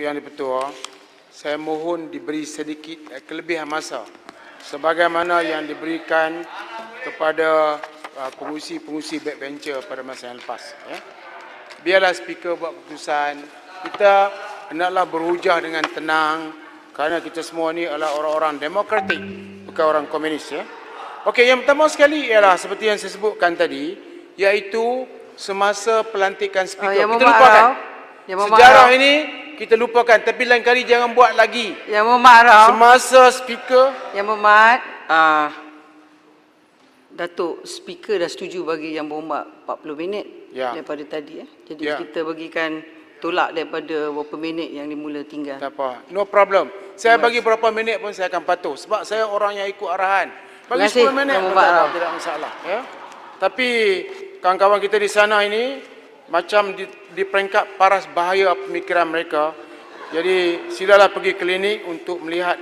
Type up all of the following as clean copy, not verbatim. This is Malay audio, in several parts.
Yang di-Pertua, saya mohon diberi sedikit kelebihan masa sebagaimana yang diberikan kepada pengurusi backbencher pada masa yang lepas. Ya. Biarlah speaker buat keputusan. Kita hendaklah berhujah dengan tenang kerana kita semua ni adalah orang-orang demokratik, bukan orang komunis. Ya. Okey, yang pertama sekali ialah seperti yang saya sebutkan tadi, iaitu semasa pelantikan speaker. Kita lupakan. Sejarah ini kita lupakan, tapi lain kali jangan buat lagi. Yang memarah. Semasa speaker. Yang Berhormat, Datuk Speaker dah setuju bagi Yang Berhormat 40 minit daripada tadi. Jadi kita bagikan tolak daripada berapa minit yang dimula tinggal. Tak apa, no problem. Saya bagi berapa minit pun saya akan patuh. Sebab saya orang yang ikut arahan. Bagi 10 minit pun tidak masalah. Ya? Tapi kawan-kawan kita di sana ini macam di peringkat paras bahaya pemikiran mereka. Jadi silalah pergi klinik untuk melihat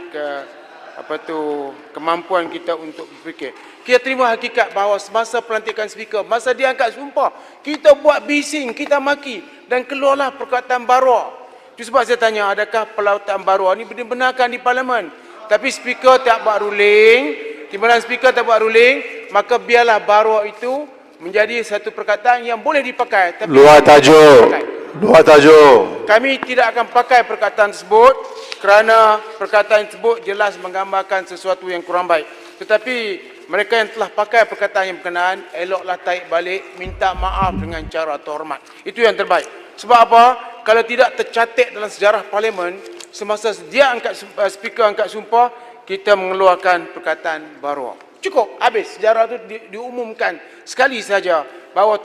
kemampuan kita untuk berfikir. Kita terima hakikat bahawa semasa pelantikan speaker, masa dia angkat sumpah, kita buat bising, kita maki dan keluarlah perkataan barua. Itu sebab saya tanya, adakah perkataan barua ini dibenarkan di parlimen? Tapi speaker tak buat ruling, timbalan speaker tak buat ruling, maka biarlah barua itu menjadi satu perkataan yang boleh dipakai. Tapi luar tajuk. Kami tidak akan pakai perkataan tersebut kerana perkataan tersebut jelas menggambarkan sesuatu yang kurang baik. Tetapi mereka yang telah pakai perkataan yang berkenaan, eloklah tarik balik, minta maaf dengan cara terhormat. Itu yang terbaik. Sebab apa? Kalau tidak tercatat dalam sejarah parlimen, semasa dia speaker angkat sumpah, kita mengeluarkan perkataan baru. Cukup, habis. Sejarah itu diumumkan sekali saja bahawa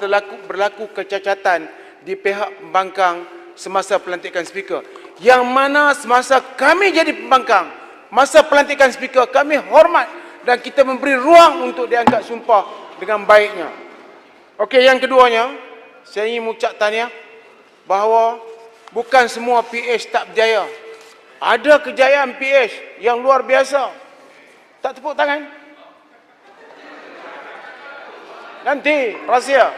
berlaku kecacatan di pihak pembangkang semasa pelantikan speaker. Yang mana semasa kami jadi pembangkang, masa pelantikan speaker kami hormat dan kita memberi ruang untuk diangkat sumpah dengan baiknya. Okey, yang keduanya, saya ingin mengucap tahniah bahawa bukan semua PH tak berjaya. Ada kejayaan PH yang luar biasa. Tak tepuk tangan? Nanti, rahsia.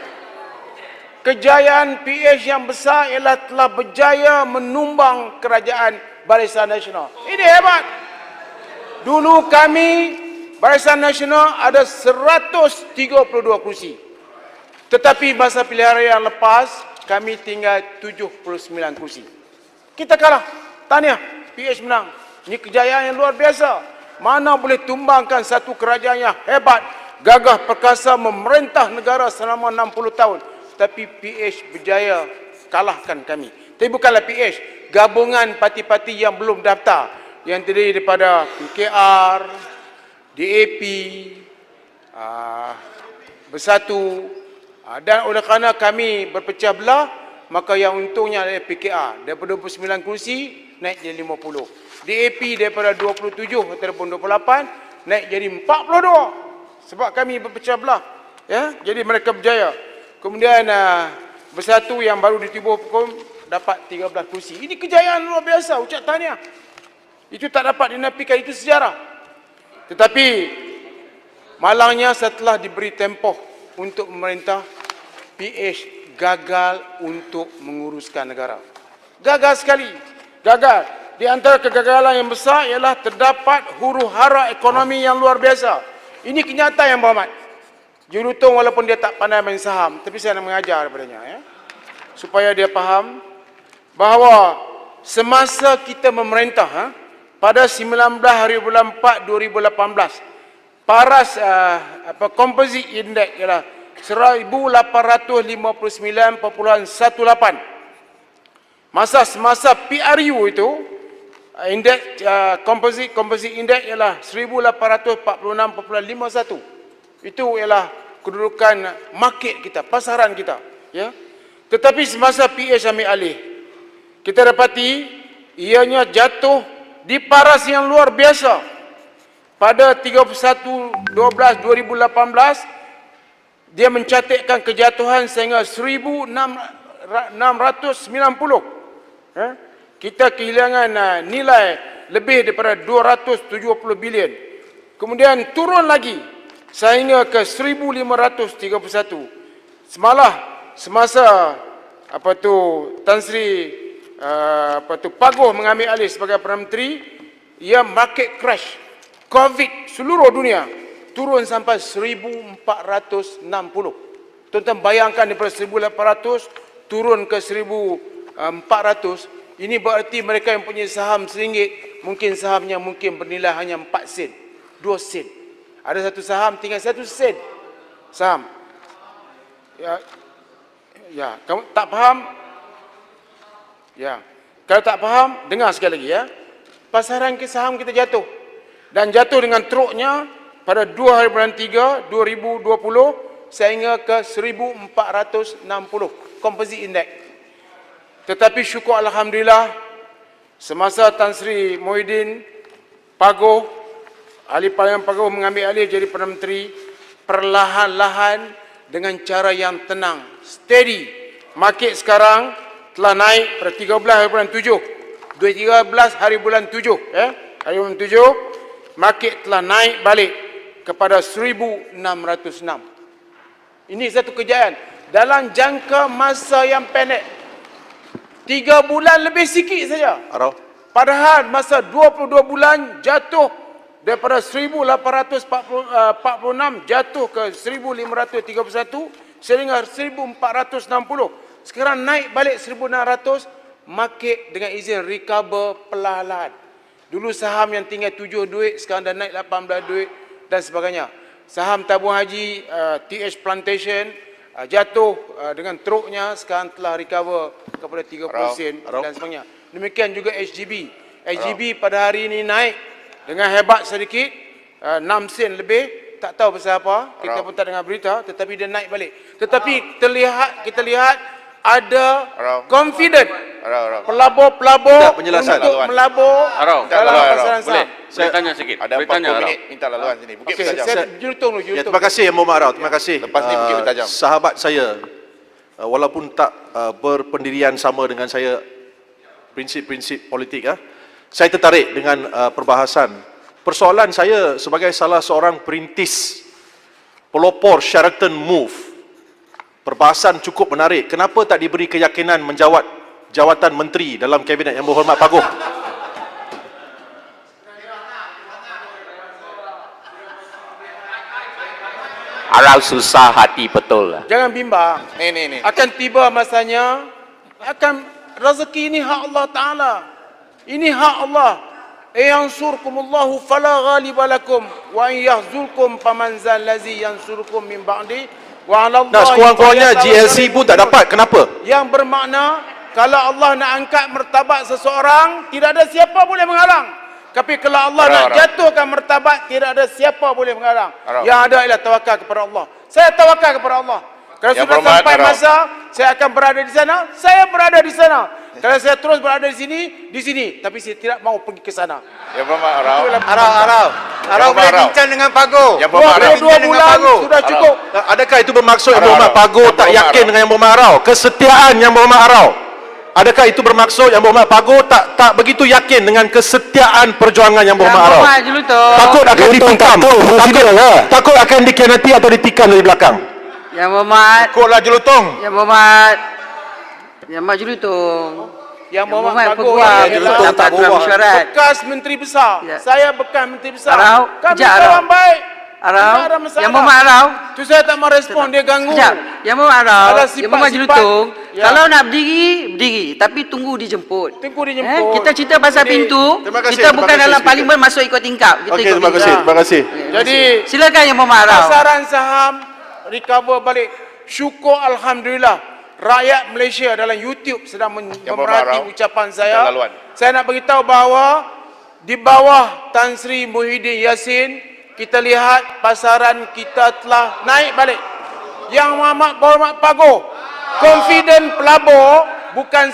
Kejayaan PH yang besar ialah telah berjaya menumbang kerajaan Barisan Nasional. Ini hebat. Dulu kami, Barisan Nasional ada 132 kursi. Tetapi masa pilihan raya yang lepas, kami tinggal 79 kursi. Kita kalah. Tahniah, PH menang. Ini kejayaan yang luar biasa. Mana boleh tumbangkan satu kerajaan yang hebat, gagah perkasa memerintah negara selama 60 tahun. Tapi PH berjaya kalahkan kami. Tapi bukanlah PH, gabungan parti-parti yang belum daftar, yang terdiri daripada PKR, DAP, Bersatu, dan oleh kerana kami berpecah belah, maka yang untungnya adalah PKR. Daripada 29 kursi, naik jadi 50. DAP daripada 27 ataupun 28, naik jadi 42. Sebab kami berpecah belah. Ya? Jadi mereka berjaya. Kemudian Bersatu yang baru ditibuh hukum dapat 13 kursi. Ini kejayaan luar biasa, ucap tahniah. Itu tak dapat dinafikan, itu sejarah. Tetapi malangnya setelah diberi tempoh untuk memerintah, PH gagal untuk menguruskan negara. Gagal sekali. Gagal. Di antara kegagalan yang besar ialah terdapat huru-hara ekonomi yang luar biasa. Ini kenyataan yang berhormat. Jurutung walaupun dia tak pandai main saham, tapi saya nak mengajar daripadanya, ya, supaya dia faham bahawa semasa kita memerintah, pada 19 hari bulan 4 2018, paras composite index ialah 1859.18. Semasa PRU itu indeks composite index ialah 1846.51. Itu ialah kedudukan market kita, pasaran kita, ya. Tetapi semasa PH ambil alih, kita dapati ianya jatuh di paras yang luar biasa. Pada 31/12/2018, dia mencatatkan kejatuhan sehingga 1,690. Kita kehilangan nilai lebih daripada 270 bilion. Kemudian turun lagi sehingga ke 1,531. Semasa Tan Sri Pagoh mengambil alih sebagai Perdana Menteri, ia market crash. COVID seluruh dunia turun sampai 1460. Tuan-tuan bayangkan daripada 1800 turun ke 1400. Ini berarti mereka yang punya saham RM1, mungkin sahamnya bernilai hanya 4 sen, 2 sen. Ada satu saham tinggal 1 sen. Saham. Ya, kamu tak faham? Ya. Kalau tak faham, dengar sekali lagi ya. Pasaran saham kita jatuh. Dan jatuh dengan teruknya pada 2 hari bulan 3 2020 sehingga ke 1460 composite index. Tetapi syukur alhamdulillah semasa Tan Sri Muhyiddin Pagoh, ahli Parlimen Pagoh mengambil alih jadi Perdana Menteri, perlahan-lahan dengan cara yang tenang, steady. Market sekarang telah naik pada 13 hari bulan 7. 13 hari bulan 7, hari bulan 7 market telah naik balik kepada 1606. Ini satu kejayaan dalam jangka masa yang pendek. 3 bulan lebih sikit saja. Padahal masa 22 bulan jatuh daripada 1846 jatuh ke 1531 sehingga 1460. Sekarang naik balik 1600, market dengan izin recover perlahan-lahan. Dulu saham yang tinggal 7 duit, sekarang dah naik 18 duit dan sebagainya. Saham tabung haji TH Plantation jatuh dengan teruknya, sekarang telah recover kepada 30 sen dan sebagainya. Demikian juga HGB. HGB pada hari ini naik dengan hebat sedikit, 6 sen lebih, tak tahu pasal apa, kita pun tak dengar berita, tetapi dia naik balik. Tetapi kita lihat ada confident pelabur-pelabur untuk melabur dalam pasaran saham. Saya tanya sikit. Ada 40 minit minta laluan sini. Bukit Bertajam. Saya jurutong dulu. Ya, terima kasih Yang Mohd Rao. Terima kasih. Lepas ni Bukit Bertajam. Sahabat saya, walaupun tak berpendirian sama dengan saya, prinsip-prinsip politik, saya tertarik dengan perbahasan. Persoalan saya sebagai salah seorang perintis pelopor Sheraton Move, perbahasan cukup menarik. Kenapa tak diberi keyakinan menjawat jawatan menteri dalam kabinet Yang Berhormat Pagoh? Arau susah hati betul lah. Jangan bimbang. Ni. Akan tiba masanya, rezeki ini hak Allah Ta'ala. Ini hak Allah. Yansurkumullahu fala ghaliba lakum wa in yahzulkum faman zal ladzi yansurukum min ba'di wa 'ala Allah. Nah, sekurang-kurangnya GLC pun tak dapat. Kenapa? Yang bermakna kalau Allah nak angkat martabat seseorang, tidak ada siapa boleh menghalang. Tapi kalau Allah nak jatuhkan martabat, tidak ada siapa boleh menghalang. Yang ada ialah tawakal kepada Allah. Saya tawakal kepada Allah. Kalau sudah sampai masa saya akan berada di sana, saya berada di sana. Kalau saya terus berada di sini, tapi saya tidak mau pergi ke sana. Yang Berhormat Arau boleh bincang dengan Pagoh. Yang Berhormat 22 bulan sudah cukup. Adakah itu bermaksud Yang Berhormat Pagoh tak yakin dengan Yang Berhormat Rao? Kesetiaan Yang Berhormat Rao. Adakah itu bermaksud Yang Berhormat Pagoh tak begitu yakin dengan kesetiaan perjuangan Yang Berhormat Rao? Takut akan ditikam, takut akan dikhianati atau ditikam dari belakang. Yang Berhormat. Kotlah jelutong. Yang Berhormat. Yang Berhormat Julutong. Yang Berhormat Pagoh Peguam adalah Peraturan Mesyuarat. bekas menteri besar. Ya. Saya bekas menteri besar. Arau, Kami kejap, Arau. orang baik. Arau. Tak ada masalah. Yang Berhormat Arau. Tu saya tak mau respon, dia ganggu. Sekejap. Yang Berhormat Arau. Ada Yang Berhormat sifat-sifat. Julutong. Ya. Kalau nak berdiri. Tapi tunggu dijemput. Tunggu dijemput. Kita cerita pasal Jadi, pintu. terima kasih, Kita terima bukan kasih, dalam Speaker. parlimen masuk ikut tingkap. Kita Okey, ikut terima kasih. tingkap. Terima kasih. Jadi Silakan Yang Berhormat Arau. pasaran saham recover balik. Syukur alhamdulillah. Rakyat Malaysia dalam YouTube sedang memerhati ucapan saya. Saya nak beritahu bahawa di bawah Tan Sri Muhyiddin Yassin, kita lihat pasaran kita telah naik balik. Yang Berhormat Pagoh, confident pelabur bukan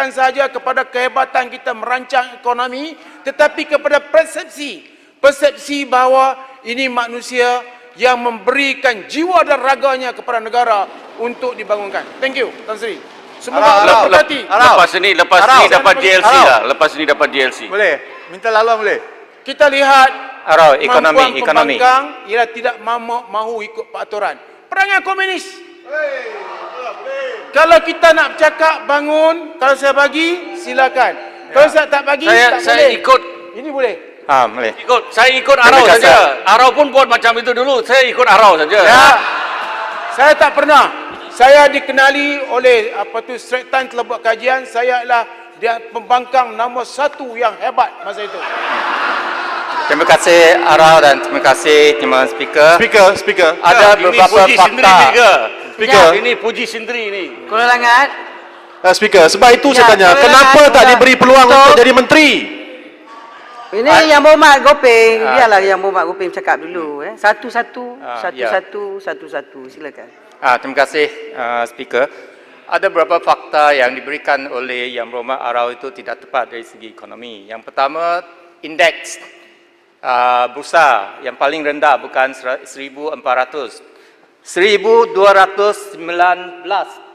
sahaja kepada kehebatan kita merancang ekonomi, tetapi kepada persepsi bahawa ini manusia yang memberikan jiwa dan raganya kepada negara untuk dibangunkan. Thank you, Tan Sri. Semoga Allah berkati. Lepas ini dapat GLC lah. Lepas ini dapat GLC. Boleh? Minta laluan boleh? Kita lihat Arau, kemampuan ekonomi. pembangkang ialah tidak mahu ikut peraturan. Perangai komunis. Kalau kita nak bercakap bangun, kalau saya bagi, silakan. Kalau saya tak bagi, tak Saya boleh. ikut. Ini boleh. Boleh. Saya ikut Arau Terima kasih. saja. Arau pun buat macam itu dulu. Saya ikut Arau saja. Ya. Saya tak pernah. Saya dikenali oleh Straits Times telah buat kajian, saya adalah dia pembangkang nombor 1 yang hebat masa itu. Terima kasih Arau dan terima kasih Timbalan Speaker. Speaker. Ada Ini beberapa puji sendiri fakta. ke? Speaker. Ini puji sendiri ini. Kalau langat, Speaker, sebab itu Ya, saya tanya, boleh kenapa lah, tak boleh. diberi peluang Betul. untuk jadi menteri? ini Yang Berhormat Gopeng, biarlah Yang Berhormat Gopeng cakap dulu. Satu-satu, ya. satu-satu, silakan. Terima kasih Speaker. Ada beberapa fakta yang diberikan oleh Yang Berhormat Arau itu tidak tepat dari segi ekonomi. Yang pertama, indeks bursa yang paling rendah bukan 1,400. 1,219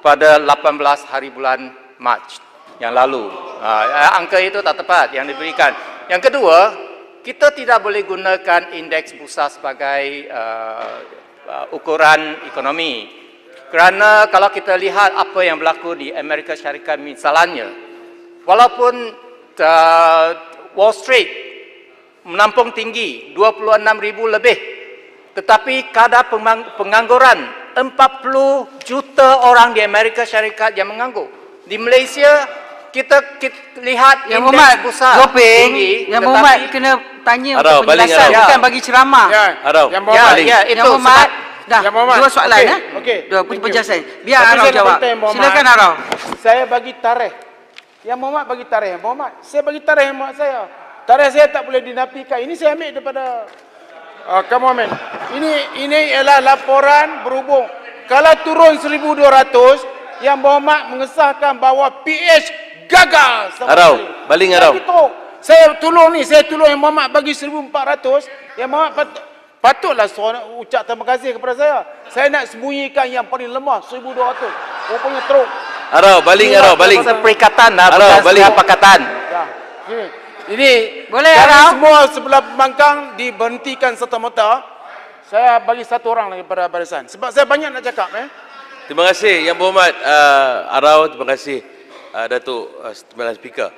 pada 18 hari bulan Mac yang lalu. Angka itu tak tepat yang diberikan. Yang kedua, kita tidak boleh gunakan indeks bursa sebagai ukuran ekonomi. Kerana kalau kita lihat apa yang berlaku di Amerika Syarikat misalnya, walaupun Wall Street menampung tinggi 26,000 lebih, tetapi kadar pengangguran 40 juta orang di Amerika Syarikat yang menganggur. Di Malaysia kita lihat Yang indeks Berhormat bursa Gopeng, tinggi, Yang tetapi- Berhormat kena tanya Arau, untuk balik penjelasan, Arau. bukan bagi ceramah. Ya. Arau. Yang Ya, Berhormat. ya, itu Yang Berhormat, sebab dah, Yang Berhormat. 2 soalan. Okey, okey. Dua Thank you. penjelasan. Biar Tapi Arau saya nak jawab. kata Yang Berhormat, Silakan Arau. Saya bagi tarikh. Yang Berhormat bagi tarikh Yang Berhormat. Saya bagi tarikh Yang Berhormat saya. Tarikh saya tak boleh dinafikan. Ini saya ambil daripada come on man. Ini ialah laporan berhubung. Kalau turun 1,200, Yang Berhormat mengesahkan bahawa PH gagal. sama Arau, sekali. baling Saya Arau. beritahu, saya tolong Yang Berhormat bagi 1,400. Yang Berhormat patutlah ucap terima kasih kepada saya. Saya nak sembunyikan yang paling lemah 1,200. Rupanya teruk. Arau, baling Arau, baling. Seperikatan Arau, bukan balik. sepakatan. Ya. Ini Boleh, kami Arau? semua sebelah pembangkang diberhentikan serta-merta. Saya bagi satu orang lagi pada barisan. Sebab saya banyak nak cakap. Terima kasih Yang Berhormat Arau, terima kasih Datuk Timbalan Speaker.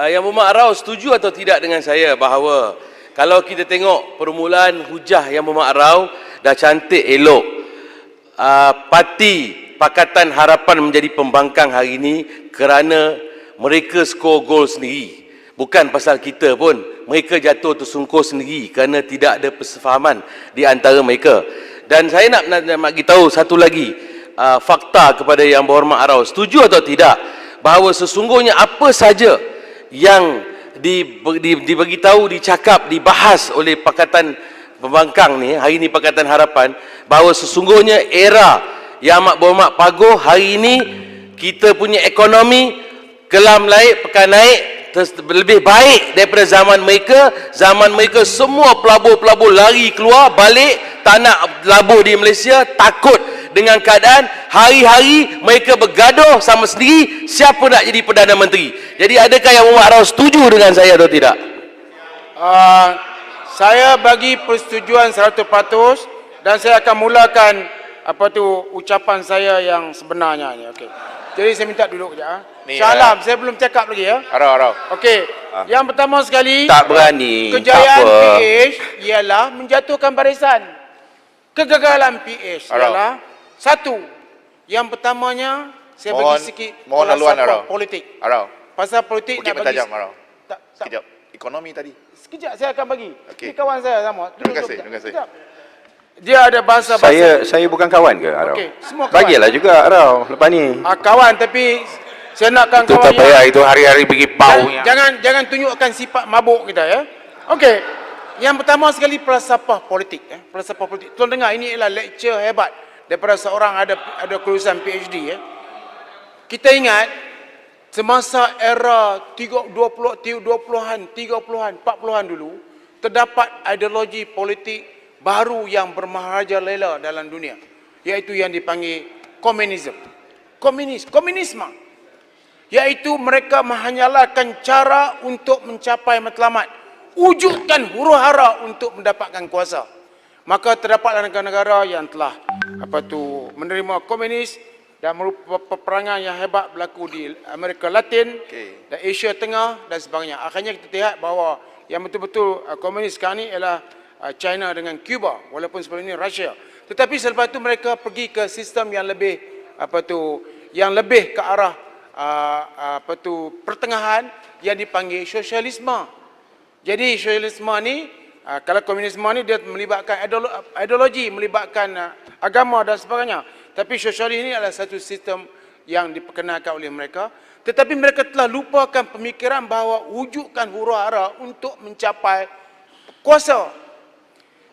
Yang Berhormat Arau setuju atau tidak dengan saya bahawa kalau kita tengok permulaan hujah Yang Berhormat Arau dah cantik elok. Parti Pakatan Harapan menjadi pembangkang hari ini kerana mereka skor gol sendiri. Bukan pasal kita pun, mereka jatuh tersungkur sendiri kerana tidak ada persefahaman di antara mereka. Dan saya nak bagi tahu satu lagi fakta kepada Yang Berhormat Arau. Setuju atau tidak bahawa sesungguhnya apa saja yang dibagi tahu, dicakap, dibahas oleh Pakatan Pembangkang ni, hari ini Pakatan Harapan, bahawa sesungguhnya era Yang Amat Berhormat Pagoh hari ini kita punya ekonomi kelam naik, pekan naik, lebih baik daripada zaman mereka. Zaman mereka semua pelabur-pelabur lari keluar balik, tak nak labur di Malaysia, takut dengan keadaan. Hari-hari mereka bergaduh sama sendiri siapa nak jadi Perdana Menteri. Jadi adakah Yang Berhormat Arau setuju dengan saya atau tidak? Saya bagi persetujuan 100% dan saya akan mulakan ucapan saya yang sebenarnya ni. Okey. Jadi saya minta duduk kejap. Ni, Salam, saya belum cakap lagi ya. Arau. Okey. Yang pertama sekali, Tak berani. kejayaan tak apa. PH ialah menjatuhkan barisan. Kegagalan PH Arau. ialah satu. Yang pertamanya saya bagi sikit mohon laluan falsafah Arau. politik. Arau. Pasal politik Bukit nak bagi Mentajam Arau. tak, Sekejap. Ekonomi tadi. sekejap saya akan bagi. Okey. Ini kawan saya sama. Terima kasih, terima kasih. Sekejap. Dia ada bahasa-bahasa. Saya bukan kawan ke Arau? Okey, semua kawan. Bagilah juga Arau lepas ni. Kawan tapi saya nakkan Itu kawan tak payah, itu hari-hari pergi paunya. Jangan tunjukkan sifat mabuk kita ya. Okey. Yang pertama sekali falsafah politik ya. Falsafah politik. Tuan dengar ini ialah lecture hebat daripada seorang ada kelulusan PhD ya. Kita ingat semasa era 20-an, 30-an, 40-an dulu terdapat ideologi politik baru yang bermaharajalela dalam dunia, iaitu yang dipanggil komunisme. Komunisme. Iaitu mereka menghanyalakan cara untuk mencapai matlamat, wujudkan huru-hara untuk mendapatkan kuasa. Maka terdapatlah negara-negara yang telah menerima komunis, dan merupakan peperangan yang hebat berlaku di Amerika Latin dan Asia Tengah dan sebagainya. Akhirnya kita lihat bahawa yang betul-betul komunis sekarang ni ialah China dengan Cuba, walaupun sebelum ini Rusia. Tetapi selepas itu mereka pergi ke sistem yang lebih yang lebih ke arah pertengahan yang dipanggil sosialisme. Jadi sosialisme ni, kalau komunisme ni dia melibatkan ideologi, melibatkan agama dan sebagainya. Tapi sosialis ini adalah satu sistem yang diperkenalkan oleh mereka. Tetapi mereka telah lupakan pemikiran bahawa wujudkan huru-hara untuk mencapai kuasa.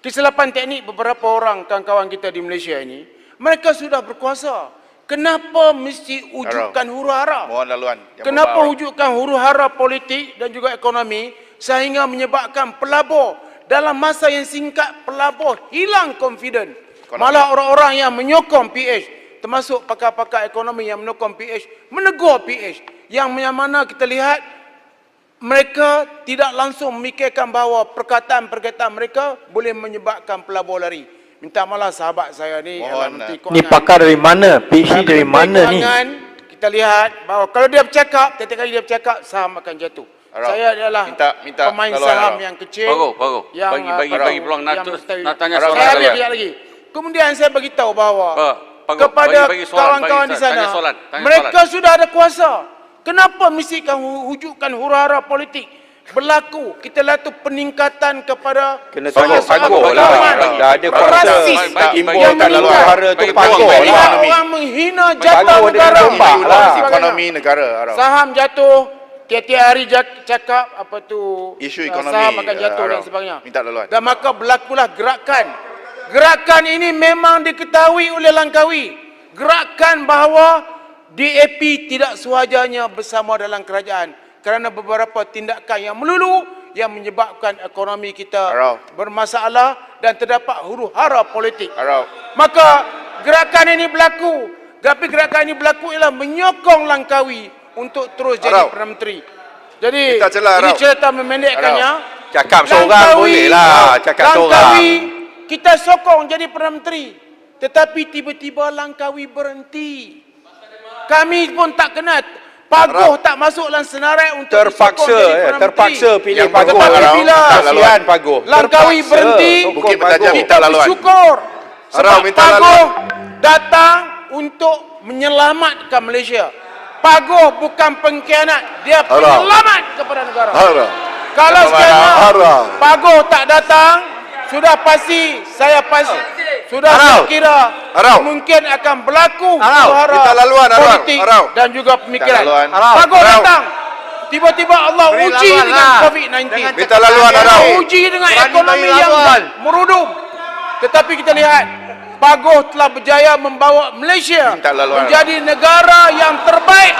Kesilapan teknik beberapa orang kawan-kawan kita di Malaysia ini, mereka sudah berkuasa. Kenapa mesti wujudkan huru-hara? Mohon laluan. Kenapa wujudkan huru-hara politik dan juga ekonomi sehingga menyebabkan pelabur dalam masa yang singkat pelabur hilang confident. Malah orang-orang yang menyokong PH, termasuk pakar-pakar ekonomi yang menyokong PH, menegur PH. Yang mana kita lihat mereka tidak langsung memikirkan bahawa perkataan-perkataan mereka boleh menyebabkan pelabur lari. Minta maaf sahabat saya ni, Menteri Kewangan. Ni pakar dari mana? PhD dari mana ni? Kita lihat bahawa kalau dia bercakap, setiap kali dia bercakap, saham akan jatuh. Saya adalah pemain saham yang kecil. Yang bagi peluang nak tanya soalan saya ambil sekejap lagi. Kemudian saya beritahu bahawa kepada kawan-kawan di sana, mereka sudah ada kuasa. Kenapa mesti wujudkan huru-hara politik berlaku? Kita lihat tu peningkatan kepada kena pagoh lah. Dah ada kuasa imbolkan huru-hara tu pagoh lah. Orang menghina jatah negara. Ekonomi negara. Saham jatuh, tiap-tiap hari cakap Isu ekonomi, saham akan jatuh dan sebagainya. Minta laluan. Dan maka berlakulah gerakan. Gerakan ini memang diketahui oleh Langkawi. Gerakan bahawa DAP tidak sewajarnya bersama dalam kerajaan kerana beberapa tindakan yang melulu yang menyebabkan ekonomi kita bermasalah dan terdapat huru-hara politik. Maka gerakan ini berlaku. Tapi gerakan ini berlaku ialah menyokong Langkawi untuk terus jadi Perdana Menteri. Jadi ini cerita memendekkannya. Cakap seorang boleh lah. Cakap seorang. Langkawi kita sokong jadi Perdana Menteri. Tetapi tiba-tiba Langkawi berhenti. Kami pun tak kenal. Pagoh tak masuk dalam senarai untuk terpaksa pilih Pagoh. Kasihan Pagoh. Langkawi berhenti. Bukit Bertajam Kita bersyukur. Sebab Pagoh datang untuk menyelamatkan Malaysia. Pagoh bukan pengkhianat. Dia penyelamat kepada negara. Kalau sekiranya Pagoh tak datang, sudah pasti, sudah kira mungkin akan berlaku huru-hara politik dan juga pemikiran. Pagoh datang, tiba-tiba Allah uji dengan COVID-19. Allah uji dengan ekonomi yang merudum. Tetapi kita lihat, Pagoh telah berjaya membawa Malaysia menjadi negara yang terbaik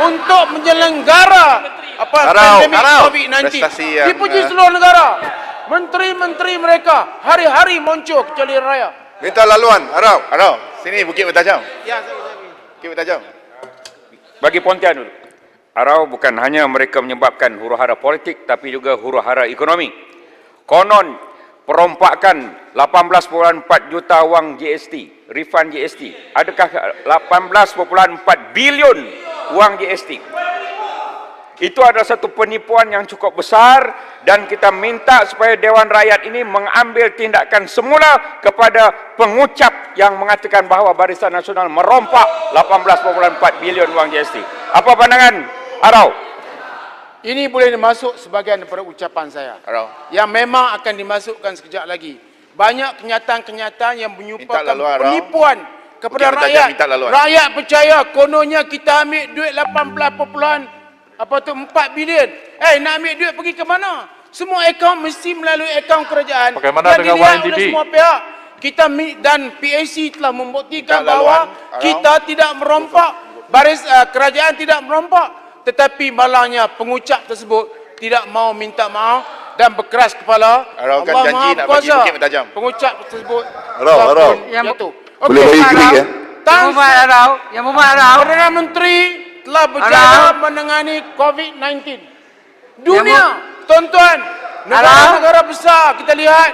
untuk menyelenggara pandemik COVID-19. Dipuji seluruh negara. Menteri-menteri mereka hari-hari muncul kecuali raya. Minta laluan. Arau. Sini Bukit Bertajam. Ya, Bukit Bertajam. Bagi Pontian dulu. Arau bukan hanya mereka menyebabkan huru-hara politik tapi juga huru-hara ekonomi. Konon perompakan 18.4 juta wang GST, refund GST. Adakah 18.4 bilion wang GST? Itu adalah satu penipuan yang cukup besar dan kita minta supaya Dewan Rakyat ini mengambil tindakan semula kepada pengucap yang mengatakan bahawa Barisan Nasional merompak 18.4 bilion wang GST. Apa pandangan Arau? ini boleh dimasuk sebahagian daripada ucapan saya. Yang memang akan dimasukkan sekejap lagi. Banyak kenyataan-kenyataan yang menyupakan penipuan kepada rakyat. Rakyat percaya kononnya kita ambil duit 4 bilion. Nak ambil duit pergi ke mana? Semua akaun mesti melalui akaun kerajaan. Bagaimana dengan YNDB? Oleh semua pihak. Kita dan PAC telah membuktikan bahawa kita tidak merompak. Kerajaan tidak merompak. Tetapi malangnya pengucap tersebut tidak mau minta maaf dan berkeras kepala. Arau kan janji nak bagi Bukit Bertajam. Pengucap tersebut Arau. jatuh. Boleh bagi Greek ya? Yang Muhammad Arau. Perdana Menteri telah berjaya menangani COVID-19. Dunia, tuan-tuan, negara-negara besar kita lihat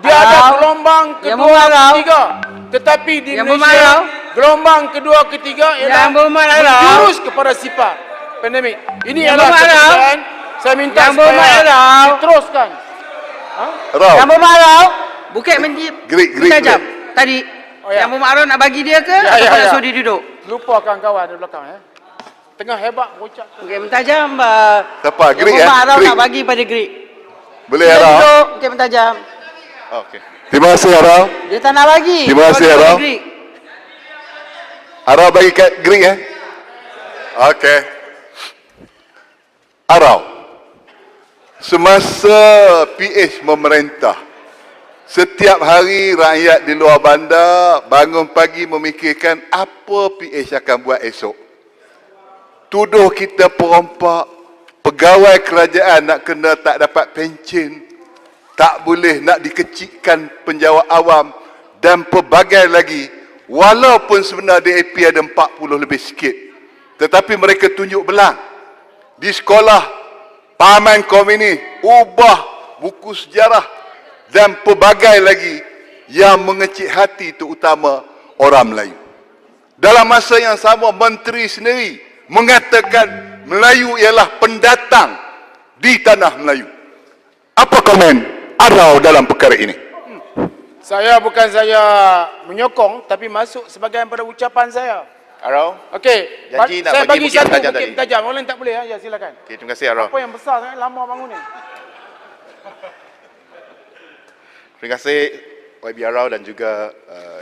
dia ada gelombang kedua, ketiga. Tetapi di Malaysia gelombang kedua, ketiga ialah Yang Berhormat Arau. menjurus kepada sifat pandemik. Ini Yang adalah Berhormat Arau. keputusan. Saya minta Yang Berhormat supaya Arau. diteruskan. Arau. Yang Berhormat Arau, Bukit Gerik. tajam tadi. Oh, ya. Yang Berhormat Arau nak bagi dia ke Ya, atau ya, nak ya. suruh dia duduk? Lupa kawan-kawan di belakang ya. Tengah hebat bocak. Bukit Mentajam. Siapa? Yang Gerik, Berhormat Arau Gerik. nak bagi pada Gerik. Boleh Dia Arau? duduk Bukit Mentajam. Okey. Terima kasih Arau. Dia tak nak bagi. Terima kasih, Dia bagi pada Arau. Gerik. Arau bagi kat Gerik Okey. Arau. Semasa PH memerintah, setiap hari rakyat di luar bandar bangun pagi memikirkan apa PH akan buat esok. Tuduh kita perompak, pegawai kerajaan nak kena tak dapat pencen, tak boleh nak dikecilkan penjawat awam dan pelbagai lagi. Walaupun sebenarnya DAP ada 40 lebih sikit, tetapi mereka tunjuk belang. Di sekolah, pahaman kaum ini ubah buku sejarah dan pelbagai lagi yang mengecil hati terutama orang Melayu. Dalam masa yang sama, menteri sendiri mengatakan Melayu ialah pendatang di tanah Melayu. Apa komen Arau dalam perkara ini? Saya bukan saya menyokong tapi masuk sebahagian pada ucapan saya. Arau? Okey, Janji nak saya bagi bagi bukit satu tajam bukit tadi. tajam. Orang lain tak boleh ya, silakan. Okey, terima kasih Arau. Apa yang besar sangat lama bangun ni. Terima kasih YB Arau dan juga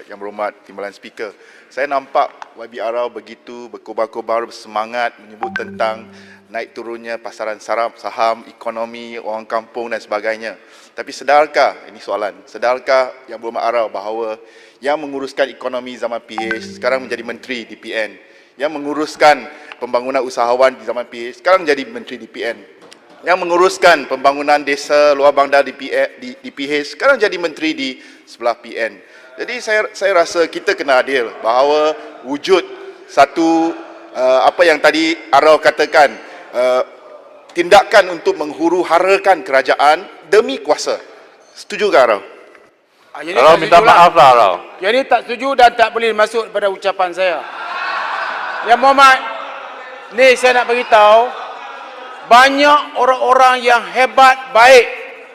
Yang Berhormat Timbalan Speaker. Saya nampak YB Arau begitu berkobar-kobar, bersemangat menyebut tentang naik turunnya pasaran saham, ekonomi, orang kampung dan sebagainya. Tapi sedarkah, ini soalan, sedarkah Yang Berhormat Arau bahawa yang menguruskan ekonomi zaman PH sekarang menjadi menteri di PN, yang menguruskan pembangunan usahawan di zaman PH sekarang menjadi menteri di PN, yang menguruskan pembangunan desa luar bandar di PH sekarang jadi menteri di sebelah PN. Jadi saya rasa kita kena adil bahawa wujud satu apa yang tadi Arau katakan, tindakan untuk menghuru-harakan kerajaan demi kuasa. Setuju ke Arau? Arau minta maaf lah Arau. Yang ini tak setuju dan tak boleh masuk pada ucapan saya. Yang Muhammad, ni saya nak beritahu, banyak orang-orang yang hebat, baik,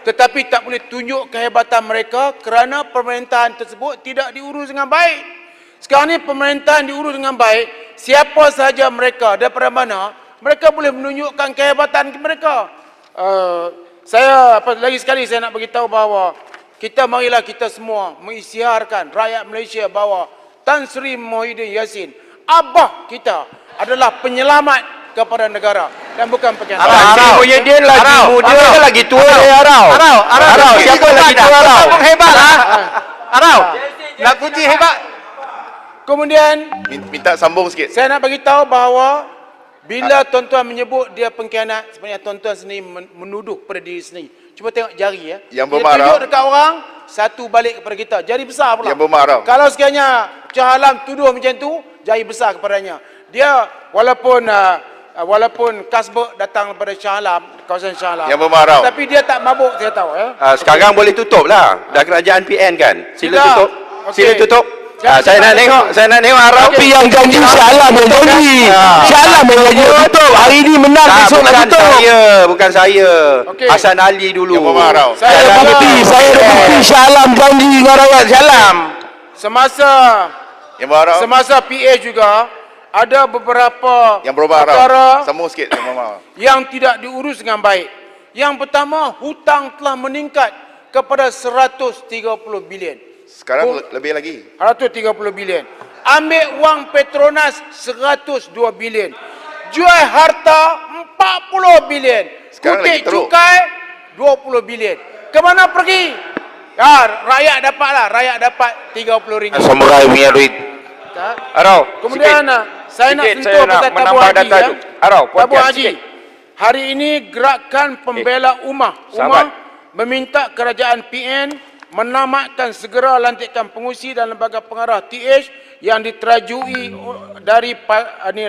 tetapi tak boleh tunjuk kehebatan mereka kerana pemerintahan tersebut tidak diurus dengan baik. Sekarang ni pemerintahan diurus dengan baik, siapa sahaja mereka, daripada mana, mereka boleh menunjukkan kehebatan mereka. Lagi sekali saya nak beritahu bahawa marilah kita semua mengisytiharkan rakyat Malaysia bahawa Tan Sri Muhyiddin Yassin, abah kita, adalah penyelamat kepada negara dan bukan pengkhianat. Arau Muhyiddin lagi muda ke lagi tua dia Arau? Arau siapa lagi tua Arau? Hebat lah. Arau. Nak puji hebat. Kemudian Minta sambung sikit. saya nak beritahu bahawa bila tuan-tuan menyebut dia pengkhianat, sebenarnya tuan-tuan sendiri menuduh pada diri sendiri. Cuba tengok jari ya. Yang Dia bermarah. tunjuk dekat orang, satu balik kepada kita. Jari besar pula. Yang bermarah. Kalau sekiranya Shah Alam tuduh macam tu, jari besar kepadanya. Dia walaupun Kasbek datang daripada Shah Alam, kawasan Shah Alam. Yang bermarah. Tapi dia tak mabuk, saya tahu ya. Sekarang boleh tutup lah. Dah kerajaan PN kan. Sila Tidak. tutup. Okey. Sila tutup. Jangan Saya nak cepat tengok Arau. Tapi yang janji Shah Alam yang janji. Shah Alam yang janji tutup. Hari ni menang, besok nak bukan tutup. bukan saya. Okey. Hasan Ali dulu. Yang bermarah. Saya Saya bukti, saya ada bukti Shah Alam janji dengan rakyat Shah Alam. Yang bermarah. Semasa PA juga ada beberapa Yang bermarah. perkara Sambung sikit yang bermarah. yang tidak diurus dengan baik. Yang pertama, hutang telah meningkat kepada 130 bilion. Sekarang lebih lagi. 130 bilion. Ambil wang Petronas 102 bilion. Jual harta 40 bilion. Sekarang Kutip lagi teruk. cukai 20 bilion. Kemana pergi? Ya, rakyat dapatlah. Rakyat dapat 30 ringgit. Samurai punya duit. Tak? Arau. Kemudian saya nak Sikit sentuh saya nak pasal tabung menambah haji data ya. tu. Arau, Tabung Pontian haji. sikit. Hari ini gerakan pembela ummah Sahabat. meminta kerajaan PN menamatkan segera lantikan pengurusi dan lembaga pengarah TH yang diterajui dari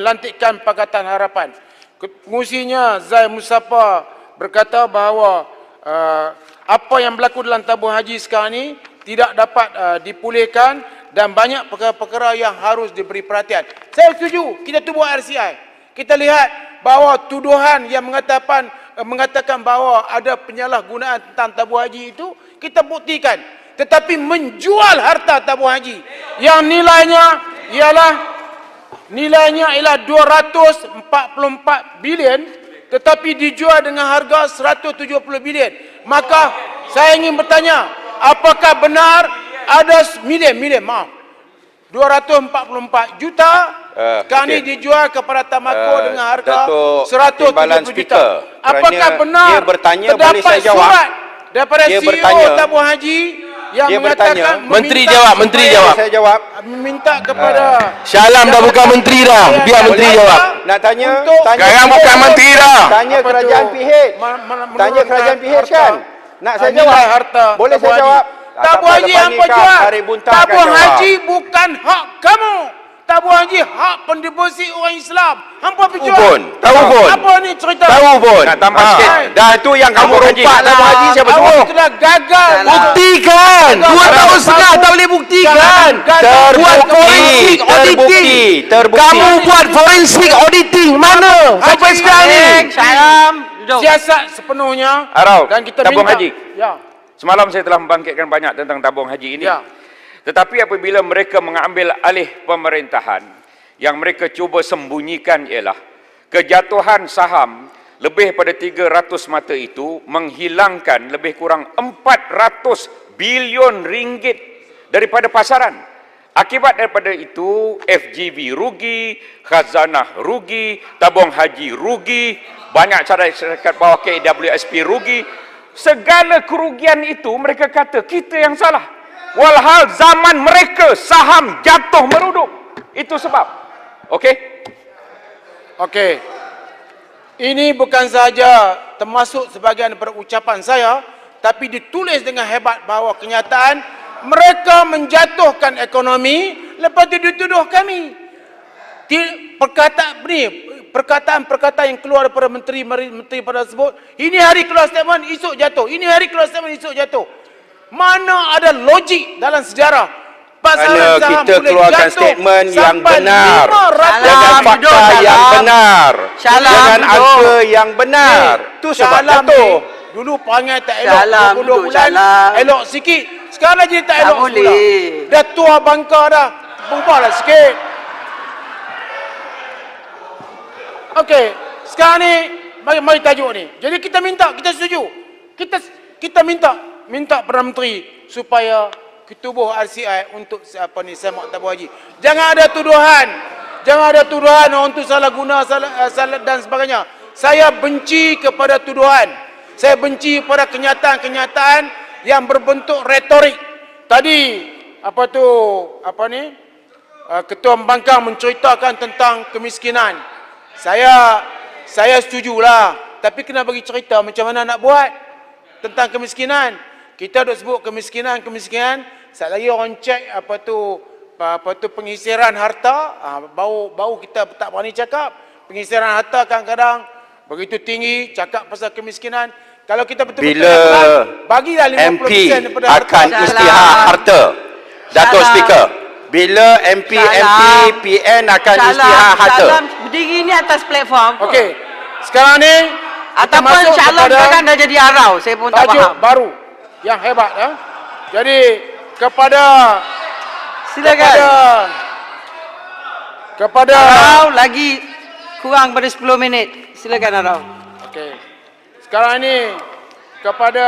lantikan Pakatan Harapan. Pengurusinya Zai Musafa berkata bahawa apa yang berlaku dalam tabung haji sekarang ini tidak dapat dipulihkan dan banyak perkara-perkara yang harus diberi perhatian. Saya setuju kita tubuh RCI. Kita lihat bahawa tuduhan yang mengatakan bahawa ada penyalahgunaan tentang tabung haji itu kita buktikan. Tetapi menjual harta tabung haji yang nilainya ialah 244 bilion tetapi dijual dengan harga 170 bilion. Maka saya ingin bertanya, apakah benar ada maaf 244 juta sekarang ini dijual kepada Tamako dengan harga 170 juta. Apakah benar dia bertanya, boleh terdapat saya jawab? surat daripada Dia CEO bertanya. tabung haji yang Dia mengatakan bertanya. Menteri meminta jawab, supaya- Menteri jawab. Saya jawab. meminta kepada Shah Alam dah bukan menteri dah. Biar menteri jawab. Nak tanya, Untuk- tanya Sekarang bukan menteri dah. Tanya Apa kerajaan tu? PH. Menurunkan Tanya kerajaan PH harta. kan? Nak saya Nilai jawab? harta Boleh tabung saya haji. jawab? Tabung haji yang kau jual. Tabung jawab. haji bukan hak kamu. Tabung haji hak pendeposit orang Islam. Hampa pergi jual. pun, tahu pun. Apa ni cerita? Tahu pun. Nak tambah sikit. Dah tu yang kamu Tabung haji. rompak tabung haji siapa Awak suruh? sudah gagal. Buktikan. 2 tahun setengah tak boleh buktikan. Buat forensik auditing. Terbukti. Kamu buat forensik auditing. Mana? Sampai Haji. sekarang ni. Salam. Duduk. Siasat sepenuhnya. Arau, Dan kita tabung minta. haji. Ya. Semalam saya telah membangkitkan banyak tentang tabung haji ini. Ya. Tetapi apabila mereka mengambil alih pemerintahan, yang mereka cuba sembunyikan ialah kejatuhan saham lebih pada 300 mata itu menghilangkan lebih kurang 400 bilion ringgit daripada pasaran. Akibat daripada itu, FGV rugi, khazanah rugi, tabung haji rugi, banyak syarikat bawah KWSP rugi. Segala kerugian itu mereka kata kita yang salah. Walhal zaman mereka saham jatuh meruduk. Itu sebab. Okey? Okey. Ini bukan sahaja termasuk sebahagian daripada ucapan saya, tapi ditulis dengan hebat bahawa kenyataan mereka menjatuhkan ekonomi, lepas itu dituduh kami. Perkataan-perkataan yang keluar daripada menteri pada tersebut, ini hari keluar statement, esok jatuh. Ini hari keluar statement, esok jatuh. Mana ada logik dalam sejarah? Kerana kita keluarkan statement yang benar dengan Salam, fakta duduk, yang salam. benar Salam, dengan duduk. angka yang benar. Tu sebab jatuh. Dulu perangai tak elok, Salam, 22 duduk, bulan, salam. elok sikit. Sekarang jadi tak Tak elok boleh. sepuluh. Dah tua bangka dah. Berubahlah sikit. Okey, sekarang ni mari tajuk ni. Jadi kita minta, kita setuju. Kita minta Perdana Menteri supaya ketubuh RCI untuk semak tabung haji. Jangan ada tuduhan untuk salah guna, salah dan sebagainya. Saya benci kepada tuduhan. Saya benci kepada kenyataan-kenyataan yang berbentuk retorik. Tadi Ketua Pembangkang menceritakan tentang kemiskinan. Saya setujulah, tapi kena bagi cerita macam mana nak buat tentang kemiskinan. Kita duk sebut kemiskinan, sekali lagi orang cek pengisiran harta, bau kita tak berani cakap. Pengisiran harta kadang-kadang begitu tinggi, cakap pasal kemiskinan. Kalau kita betul-betul Bila bagilah 50% MP daripada harta. akan isytihar harta. Datuk Salam. Speaker, bila MP PN akan isytihar harta. Salam berdiri ni atas platform. Okey. Sekarang ni kita Ataupun masuk Salam kepada sekarang dah jadi arau. Saya pun tak tajuk faham. baru yang hebat ya. Jadi Silakan. kepada Arau lagi kurang pada 10 minit. Silakan Arau. okey. Sekarang ini kepada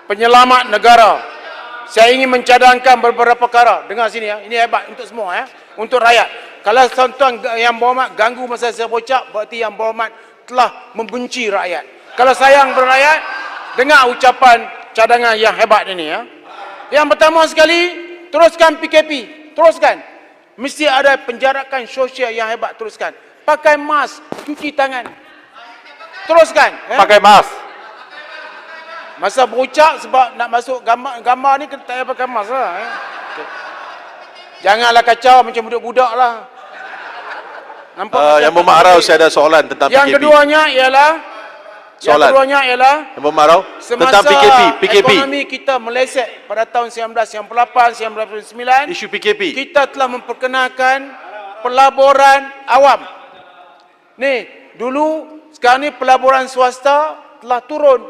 penyelamat negara. Saya ingin mencadangkan beberapa perkara. Dengar sini ya. Ini hebat untuk semua ya. Untuk rakyat. Kalau tuan-tuan yang berhormat ganggu masa saya bocak, berarti yang berhormat telah membenci rakyat. Kalau sayang berakyat, dengar ucapan cadangan yang hebat ini ya. Yang pertama sekali, teruskan PKP. Teruskan. Mesti ada penjarakan sosial yang hebat. Teruskan. Pakai mask, cuci tangan. Teruskan. Ya. Pakai mask. Masa berucap sebab nak masuk gambar ni tak payah pakai mask lah. Ya. Okay. Janganlah kacau macam budak-budak lah. Nampak? Yang Muhammad Arau, saya ada soalan tentang Yang PKP. keduanya ialah Yang keduanya ialah Yang Berhormat Arau, semasa tentang PKP. ekonomi kita meleset pada tahun 1998, 1999, Isu PKP. kita telah memperkenalkan pelaburan awam. Ni, dulu sekarang ni pelaburan swasta telah turun.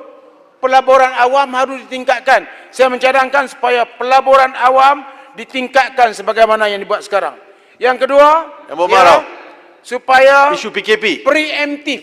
Pelaburan awam harus ditingkatkan. Saya mencadangkan supaya pelaburan awam ditingkatkan sebagaimana yang dibuat sekarang. Yang kedua, Yang Berhormat Arau, supaya isu PKP. preemptif.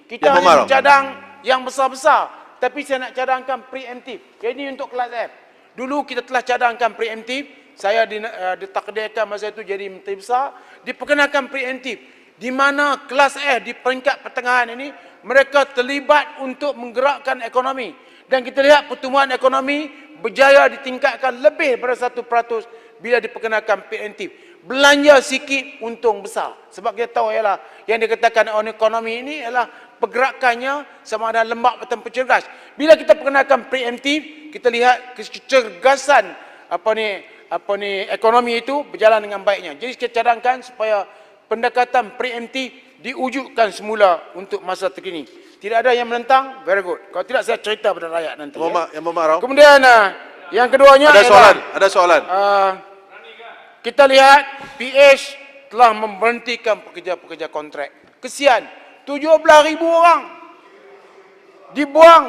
Kita Yang hanya Berhormat Arau. mencadang yang besar-besar, tapi saya nak cadangkan preemptif. Ini untuk kelas F. Dulu kita telah cadangkan preemptif. Saya ditakdirkan masa itu jadi menteri besar, diperkenalkan preemptif, di mana kelas F di peringkat pertengahan ini mereka terlibat untuk menggerakkan ekonomi, dan kita lihat pertumbuhan ekonomi berjaya ditingkatkan lebih daripada 1% bila diperkenalkan preemptif. Belanja sikit, untung besar. Sebab kita tahu ialah yang dikatakan on ekonomi ini ialah pergerakannya sama ada lembab atau cergas. Bila kita perkenalkan preemptif, kita lihat kecergasan ekonomi itu berjalan dengan baiknya. Jadi kita cadangkan supaya pendekatan preemptif diwujudkan semula untuk masa terkini. Tidak ada yang menentang, very good. Kalau tidak saya cerita pada rakyat nanti. Yang Berhormat Arau. Kemudian yang keduanya Ada soalan. kita lihat PH telah memberhentikan pekerja-pekerja kontrak. Kesian, 17,000 orang dibuang.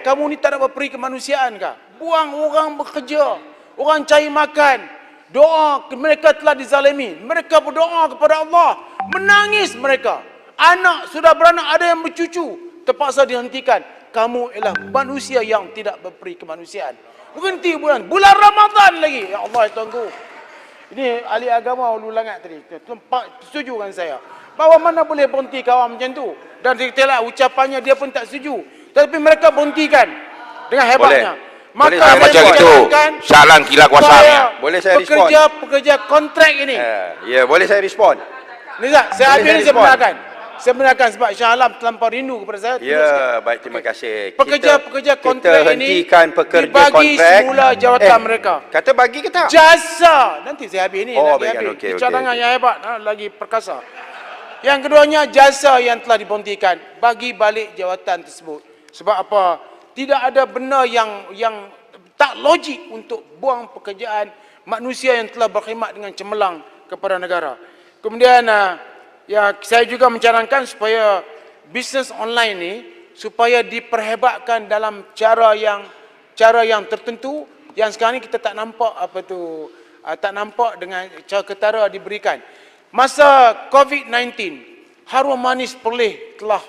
Kamu ni tak ada berperi kemanusiaan kah? Buang orang bekerja, orang cari makan. Doa, mereka telah dizalimi. Mereka berdoa kepada Allah, menangis mereka. Anak sudah beranak, ada yang bercucu, terpaksa dihentikan. Kamu ialah manusia yang tidak berperi kemanusiaan. Berhenti bulan Ramadan lagi. Ya Allah, tunggu. Ini ahli agama Ulu Langat tadi. Setuju dengan saya. Bahawa mana boleh berhenti kawan macam tu. Dan dikatalah ucapannya dia pun tak setuju. Tapi mereka berhentikan dengan hebatnya. Boleh Maka macam saya itu. cadangkan Salam kilat kuasanya. Boleh saya respon? pekerja kontrak ini. Ya, boleh saya respon? Nizak, saya habis Boleh ni saya saya benarkan. Saya benarkan sebab Shah Alam terlampau rindu kepada saya. Ya, baik, terima kasih. Pekerja-pekerja kontrak kita ini hentikan pekerja dibagi kontrak. semula jawatan mereka. Kata bagi ke tak? Jasa. Nanti saya habis ni. Oh, lagi baik, habis. okey, okey, Cadangan okey. yang hebat. Lagi perkasa. Yang keduanya, jasa yang telah diberhentikan. Bagi balik jawatan tersebut. Sebab apa? Tidak ada benda yang tak logik untuk buang pekerjaan manusia yang telah berkhidmat dengan cemerlang kepada negara. Kemudian, saya juga mencadangkan supaya bisnes online ni supaya diperhebatkan dalam cara yang tertentu yang sekarang ni kita tak nampak tak nampak dengan cara ketara diberikan. Masa COVID-19, harum manis Perlis telah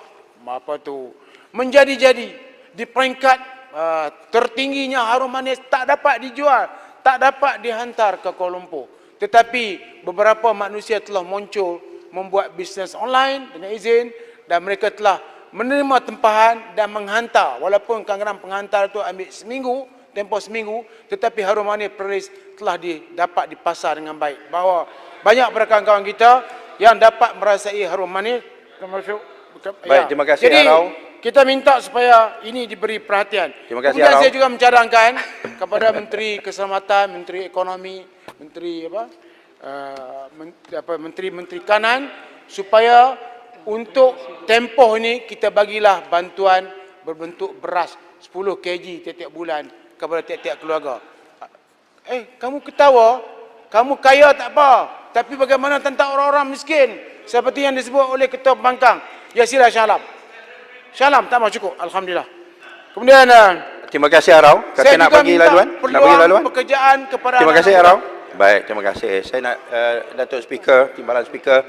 menjadi-jadi di peringkat tertingginya. Harum manis tak dapat dijual, tak dapat dihantar ke Kuala Lumpur. Tetapi beberapa manusia telah muncul membuat bisnes online dengan izin, dan mereka telah menerima tempahan dan menghantar. Walaupun kadang-kadang penghantar itu ambil tempoh seminggu, tetapi harum manis Perlis telah dapat dipasar dengan baik. Bahawa banyak kawan-kawan kita yang dapat merasai harum manis termasuk. Baik, terima kasih, Jadi, Arau. kita minta supaya ini diberi perhatian. Terima kasih, Kemudian Arau. saya juga mencadangkan kepada Menteri Keselamatan, Menteri Ekonomi, Menteri Kanan, supaya untuk tempoh ini kita bagilah bantuan berbentuk beras 10 kg tiap-tiap bulan kepada tiap-tiap keluarga. Kamu ketawa, kamu kaya tak apa, tapi bagaimana tentang orang-orang miskin seperti yang disebut oleh Ketua Pembangkang? Ya, sila Shah Alam. Shah Alam tak mau cukup, alhamdulillah. Kemudian Terima kasih, Arau. Kata saya nak juga bagi minta laluan? Nak bagi peluang laluan? pekerjaan kepada Terima kasih, anak-anak Arau. Baik, terima kasih. Saya nak, Datuk Speaker, Timbalan Speaker,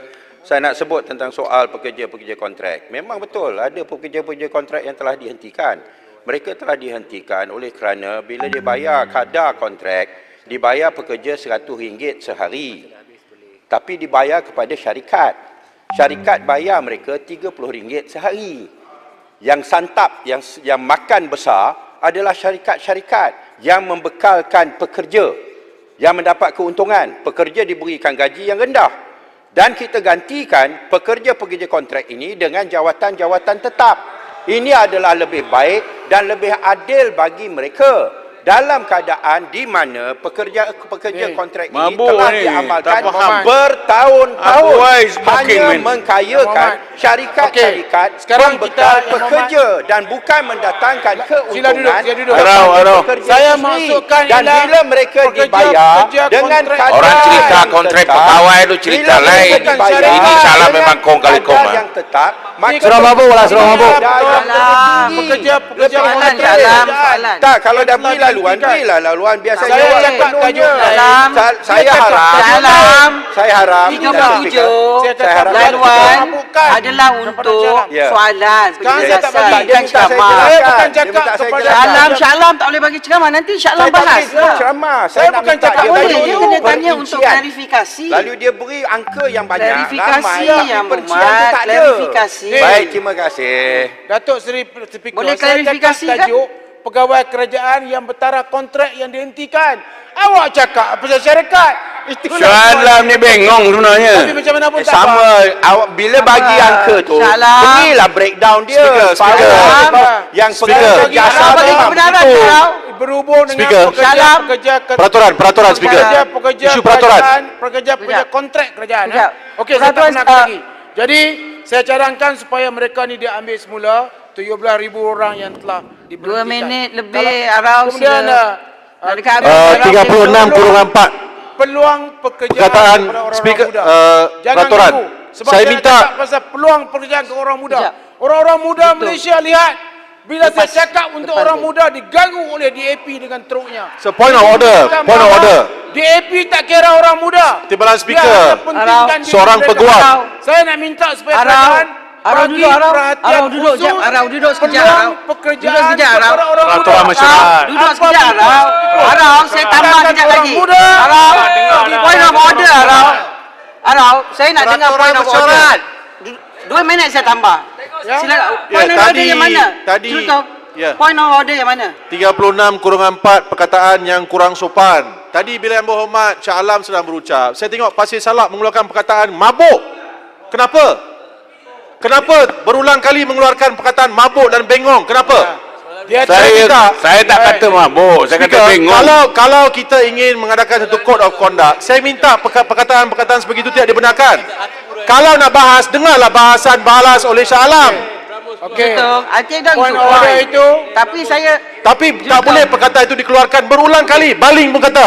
saya nak sebut tentang soal pekerja-pekerja kontrak. Memang betul, ada pekerja-pekerja kontrak yang telah dihentikan. Mereka telah dihentikan oleh kerana bila dia bayar kadar kontrak, dibayar pekerja RM100 sehari. Tapi dibayar kepada syarikat. Syarikat bayar mereka RM30 sehari. Yang santap, yang makan besar adalah syarikat-syarikat yang membekalkan pekerja, yang mendapat keuntungan. Pekerja diberikan gaji yang rendah. Dan kita gantikan pekerja-pekerja kontrak ini dengan jawatan-jawatan tetap. Ini adalah lebih baik dan lebih adil bagi mereka. dalam keadaan di mana pekerja kontrak ini mabuk telah ni, diamalkan tak faham. bertahun-tahun Apa is smoking, hanya man? mengkayakan syarikat-syarikat Sekarang pembekal kita, pekerja dan bukan mendatangkan keuntungan sila duduk. Arau. pekerja Saya sendiri. masukkan dan ialah bila mereka dibayar pekerja dengan kontrak. kadar Orang cerita yang kontrak tetap, pegawai tu cerita bila mereka lain. dibayar Ini salah dengan memang kong kali kong, kadar yang tetap maka Surah mabuk lah, surah mabuk. Pekerja Soalan, kontrak. soalan. tak, kalau dah beli laluan, belilah laluan biasa. Saya jawab cakap penuhnya. tajuk dalam. Saya harap, Dalam saya harap 37 saya harap laluan Bukan. adalah untuk Ya. soalan Sekarang saya tak penjelasan, bagi. dia bukan minta saya ceramah. Saya jelaskan. bukan Dia cakap minta saya kepada jelaskan. Syalam tak boleh bagi ceramah, nanti Syalam Saya tak bahas bagi lah. ceramah. Saya nak bukan minta cakap Tak boleh, bagi dia kena tanya untuk perincian. klarifikasi. Lalu dia beri angka yang banyak, Klarifikasi ramai, tapi yang perincian tu Muhammad, tak ada. klarifikasi. Baik, terima kasih. Datuk Seri Speaker, Boleh saya klarifikasi cakap kan? tajuk pegawai kerajaan yang bertaraf kontrak yang dihentikan. Awak cakap pasal syarikat. Itulah Syalam ni bengong sebenarnya. Tapi macam mana pun tak Sama, faham. awak bila bagi angka tu, Syalam. berilah breakdown dia. Speaker. Yang Speaker. pegawai Syalam jasa bagi memang kebenaran betul. kau. Berhubung dengan Speaker. Syalam. Peraturan, speaker. Pekerja Isu peraturan. pekerja Sekejap. kontrak kerajaan. Sekejap. Okey, saya tak Peraturan, nak lagi. Jadi, saya cadangkan supaya mereka ni dia ambil semula 17,000 orang yang telah 2 diberhentikan. minit lebih, Arau Kemudian nak dekat habis. 36-4 peluang pekerjaan perkataan kepada orang-orang speaker, muda. Jangan peraturan. ganggu. Sebab Saya saya minta- cakap pasal peluang pekerjaan ke orang muda. Sekejap. Orang-orang muda Betul. Malaysia lihat bila Lepas- saya cakap untuk lepas orang dia. muda diganggu oleh DAP dengan teruknya. So point of order, Bukan point of bahawa order. DAP tak kira orang muda. Timbalan Speaker. Dia hanya pentingkan diri Seorang mereka. peguam. Saya nak minta supaya Arau. kerajaan Arau bagi duduk, Arau. perhatian Arau duduk, khusus jap. Arau duduk sekejap, peluang Arau. pekerjaan Duduk sekejap, Arau. kepada orang muda. Peraturan masyarakat. Duduk Apa sekejap, benda Arau. itu? Arau, saya tambah Perkataan sekejap orang lagi. muda. Arau, dengar. point of order, Arau. Arau, saya nak dengar Peraturan point of order. masyarakat. 2 minit saya tambah. Ya. Silakan. Ya, Point of order tadi- yang mana? tadi- Contoh. ya. Point of order yang mana? 36-4 perkataan yang kurang sopan. Tadi bila Yang Berhormat Shah Alam sedang berucap, saya tengok Pasir Salak mengeluarkan perkataan mabuk. Kenapa? Kenapa berulang kali mengeluarkan perkataan mabuk dan bengong? Kenapa? Dia Saya tak kata mabuk, saya kata Speaker, bengong. kalau kita ingin mengadakan satu code of conduct, saya minta perkataan-perkataan sebegitu tidak dibenarkan. Kalau nak bahas, dengarlah bahasan balas oleh Shah Alam. Okey. Betul. I take that Point into of order mind. itu Tapi saya Tapi tak boleh perkataan itu dikeluarkan berulang kali. Baling pun kata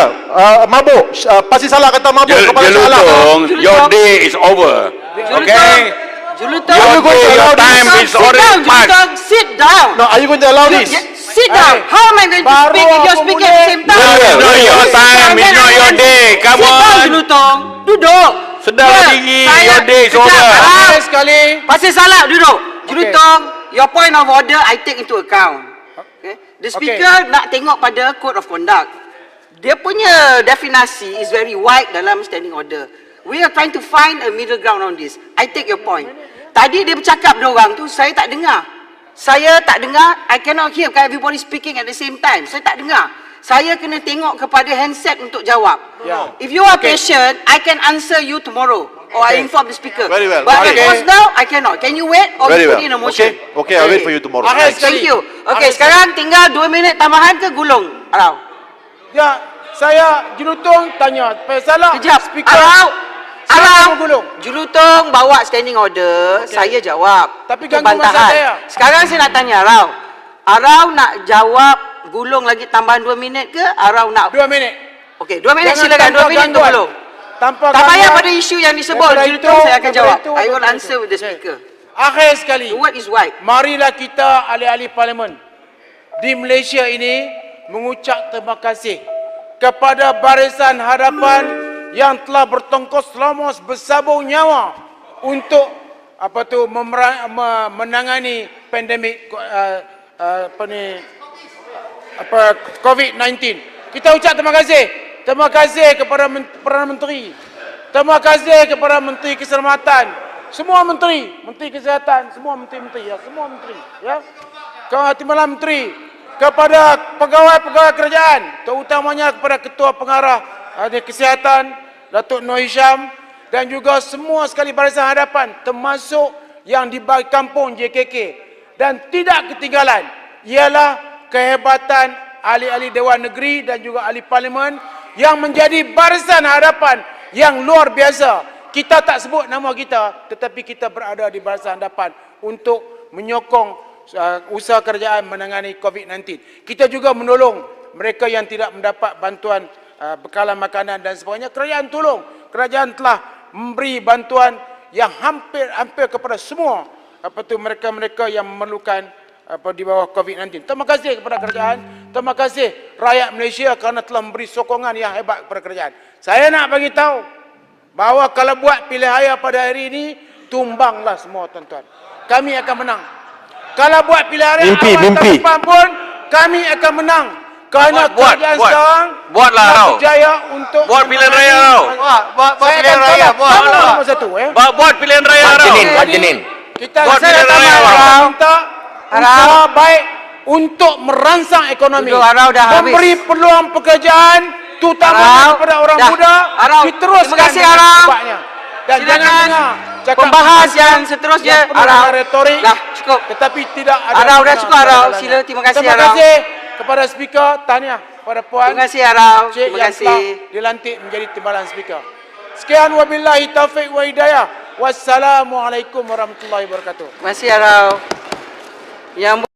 mabuk. Pasir Salak kata mabuk kepada Shah Alam. Jelutong, your day is over. Okay? Julutong. Your time is already passed. Julutong, sit down. No, are you going to allow this? Sit down. How am I going to Baru speak if you're aku speaking at the same time? It's not your time, it's not your day. Come Sit down, on. Julutong. Duduk. Sedang Ya, dingin, saya- your day is Sekejap, over. Arau. sekali. Pasir Salak, duduk. Julutong, your point of order I take into account. Okay. The speaker nak tengok pada code of conduct. Dia punya definasi is very wide dalam standing order. We are trying to find a middle ground on this. I take your point. Tadi dia bercakap diorang tu, saya tak dengar. Saya tak dengar, I cannot hear because everybody speaking at the same time. Saya tak dengar. Saya kena tengok kepada handset untuk jawab. Ya. If you are patient, I can answer you tomorrow. Or I inform the speaker. Very well. But Okay. because now, I cannot. Can you wait or Very you well. put in a motion? Okay, I'll wait for you tomorrow. Akhir Thanks. sekali. Thank you. Okay, Akhir sekarang tinggal 2 minit tambahan ke gulung? Arau. Ya, saya Jelutong tanya. Salah. Kejap. Speaker. Arau. Siapa Arau. gulung? Julutong bawa standing order, saya jawab. Tapi Itu ganggu masa bantahan. saya. Sekarang saya nak tanya Arau. Arau nak jawab gulung lagi tambahan 2 minit ke? Arau nak... 2 minit. Okey, 2 minit Jangan silakan. 2 tanpa minit untuk gangguan. gulung. Tanpa Tak payah gangguan. pada isu yang disebut. Daripada Julutong itu, saya akan daripada jawab. itu, I will daripada answer itu. with the Okay. speaker. Akhir sekali. The word is wide. Marilah kita ahli-ahli parlimen di Malaysia ini mengucap terima kasih kepada Barisan Hadapan yang telah bertongkos selama bersabung nyawa untuk menangani pandemik COVID-19. Kita ucap terima kasih. Terima kasih kepada Perdana Menteri. Terima kasih kepada Menteri Keselamatan. Semua menteri, Menteri Kesihatan, semua menteri-menteri ya, semua menteri ya. Timbalan Menteri, kepada pegawai-pegawai kerajaan, terutamanya kepada Ketua Pengarah Kesihatan Datuk Noor Hisham dan juga semua sekali Barisan Hadapan termasuk yang di kampung JKK, dan tidak ketinggalan ialah kehebatan ahli-ahli Dewan Negeri dan juga ahli Parlimen yang menjadi barisan hadapan yang luar biasa. Kita tak sebut nama kita, tetapi kita berada di barisan hadapan untuk menyokong usaha kerajaan menangani COVID-19. Kita juga menolong mereka yang tidak mendapat bantuan bekalan makanan dan sebagainya. Kerajaan tolong. Kerajaan telah memberi bantuan yang hampir kepada semua mereka-mereka yang memerlukan di bawah COVID-19. Terima kasih kepada kerajaan. Terima kasih rakyat Malaysia kerana telah memberi sokongan yang hebat kepada kerajaan. Saya nak bagi tahu bahawa kalau buat pilihan raya pada hari ini, tumbanglah semua tuan-tuan. Kami akan menang. Kalau buat pilihan raya awal tahun depan pun, kami akan menang. Kerana kerajaan sekarang buatlah Rau. berjaya untuk Buat pilihan raya Rau. Buat pilihan raya, buatlah. Nombor satu, ya. Buat pilihan raya Rau. Kita Buat saya pilihan raya, datang Rau. minta usaha baik untuk merangsang ekonomi, Duduk, Arau dah habis. memberi peluang pekerjaan terutamanya Arau, kepada orang dah. muda, Arau, diteruskan terima kasih, dengan Arau. sebabnya. Dan Silakan. jangan dengar cakap Pembahas macam yang seterusnya, yang penuh Arau. dengan retorik, Dah, cukup. tetapi tidak ada Arau, dah guna cukup, Arau. dalamnya. Sila, terima kasih, Terima Arau. kasih kepada speaker, tahniah kepada puan Terima kasih, Arau. Cik Terima yang kasih. telah dilantik menjadi timbalan speaker. Sekian wabillahi taufik wa hidayah. Wassalamualaikum warahmatullahi wabarakatuh. Terima kasih, Arau. Yang